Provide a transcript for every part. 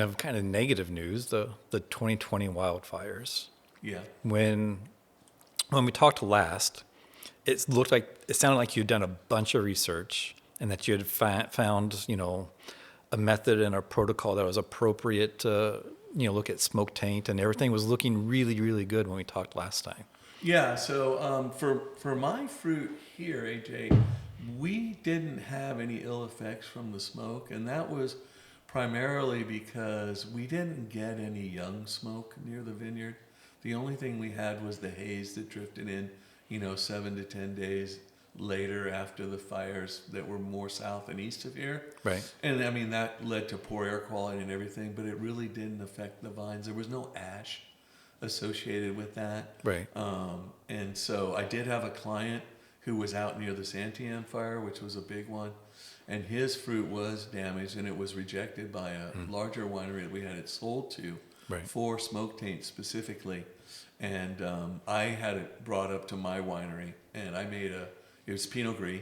Of kind of negative news, the 2020 wildfires. Yeah. When we talked last, it sounded like you'd done a bunch of research and that you had found, a method and a protocol that was appropriate to, look at smoke taint, and everything was looking really, really good when we talked last time. Yeah. So for my fruit here, AJ, we didn't have any ill effects from the smoke, and that was primarily because we didn't get any young smoke near the vineyard. The only thing we had was the haze that drifted in, 7 to 10 days later after the fires that were more south and east of here. Right. And I mean, that led to poor air quality and everything, but it really didn't affect the vines. There was no ash associated with that. Right. And so I did have a client who was out near the Santiam fire, which was a big one, and his fruit was damaged, and it was rejected by a larger winery that we had it sold to Right. for smoke taint specifically. And I had it brought up to my winery, and I made it was Pinot Gris,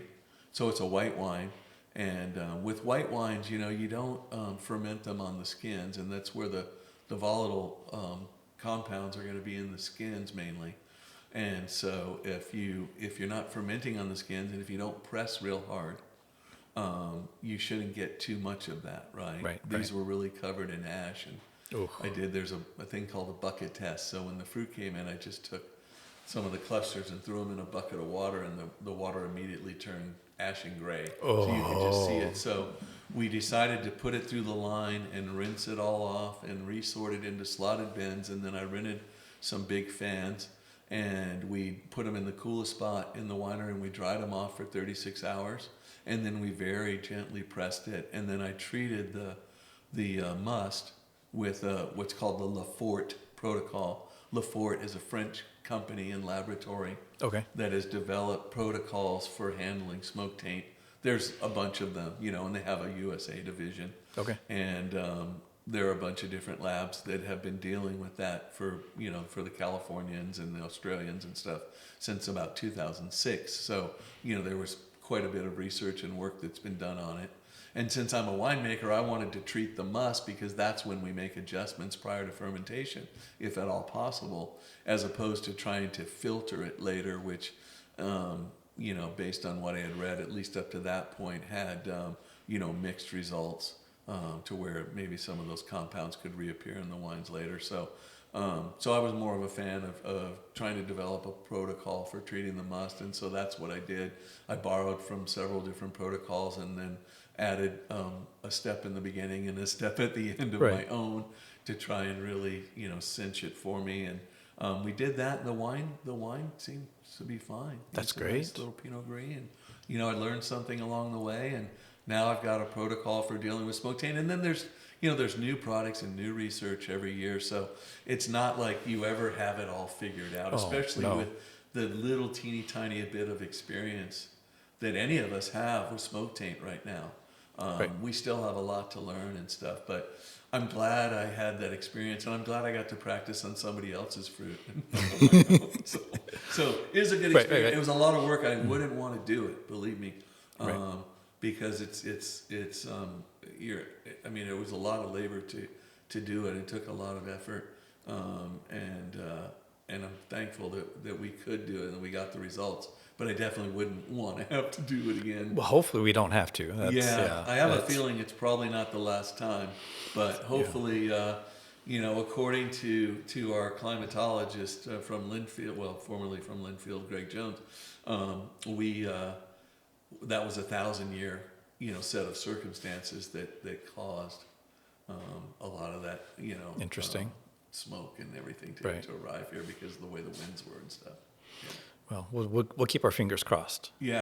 so it's a white wine. And with white wines, you don't ferment them on the skins, and that's where the volatile compounds are going to be in the skins mainly. And so if you're not fermenting on the skins, and if you don't press real hard, you shouldn't get too much of that, right? Right, These right. were really covered in ash, and Ooh. there's a thing called a bucket test. So when the fruit came in, I just took some of the clusters and threw them in a bucket of water, and the water immediately turned ashen gray. So you could just see it. So we decided to put it through the line and rinse it all off and resort it into slotted bins, and then I rented some big fans, and we put them in the coolest spot in the winery, and we dried them off for 36 hours, and then we very gently pressed it, and then I treated the must with what's called the Lafort protocol. Lafort is a French company and laboratory Okay. that has developed protocols for handling smoke taint. There's a bunch of them, and they have a USA division. Okay. And there are a bunch of different labs that have been dealing with that for the Californians and the Australians and stuff since about 2006. So, there was quite a bit of research and work that's been done on it. And since I'm a winemaker, I wanted to treat the must because that's when we make adjustments prior to fermentation, if at all possible, as opposed to trying to filter it later, which, based on what I had read, at least up to that point, had, mixed results to where maybe some of those compounds could reappear in the wines later. So I was more of a fan of trying to develop a protocol for treating the must, and so that's what I did. I borrowed from several different protocols and then added a step in the beginning and a step at the end of my own to try and really, cinch it for me. And we did that, and the wine seems to be fine. That's it's a great. nice little Pinot Gris, and I learned something along the way, and now I've got a protocol for dealing with smoke taint. And then there's new products and new research every year, so it's not like you ever have it all figured out, especially with the little teeny tiny bit of experience that any of us have with smoke taint right now. We still have a lot to learn and stuff, but I'm glad I had that experience, and I'm glad I got to practice on somebody else's fruit. so it was a good experience. Right. It was a lot of work. I wouldn't want to do it, believe me. Because it was a lot of labor to do it. It took a lot of effort, and I'm thankful that we could do it and we got the results. But I definitely wouldn't want to have to do it again. Well, hopefully we don't have to. I have a feeling it's probably not the last time, but hopefully, according to our climatologist from Linfield, formerly from Linfield, Greg Jones, that was a 1,000-year, set of circumstances that caused a lot of that, Interesting. smoke and everything to arrive here because of the way the winds were and stuff. Yeah. Well, we'll keep our fingers crossed. Yeah.